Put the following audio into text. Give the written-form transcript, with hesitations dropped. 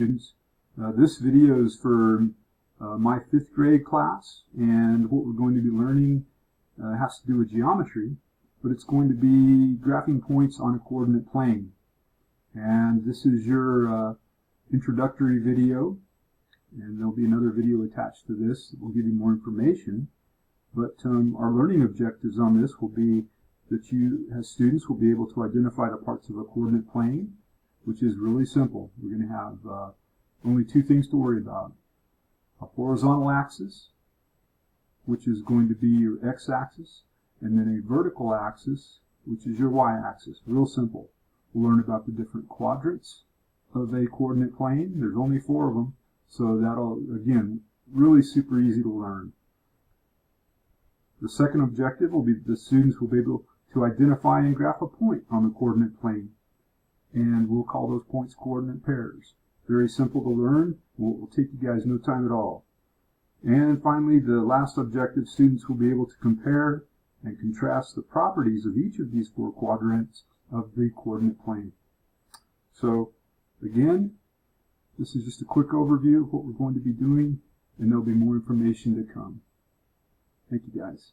students. This video is for my 5th grade class, and what we're going to be learning has to do with geometry, but it's going to be graphing points on a coordinate plane. And this is your introductory video, and there'll be another video attached to this that will give you more information. But our learning objectives on this will be that you, as students, will be able to identify the parts of a coordinate plane, which is really simple. We're going to have only 2 things to worry about. A horizontal axis, which is going to be your x-axis, and then a vertical axis, which is your y-axis. Real simple. We'll learn about the different quadrants of a coordinate plane. There's only 4 of them, so that'll, again, really super easy to learn. The second objective will be the students will be able to identify and graph a point on the coordinate plane, and we'll call those points coordinate pairs. Very simple to learn. Will take you guys no time at all. And finally, the last objective, students will be able to compare and contrast the properties of each of these 4 quadrants of the coordinate plane. So again, this is just a quick overview of what we're going to be doing, and there'll be more information to come. Thank you guys.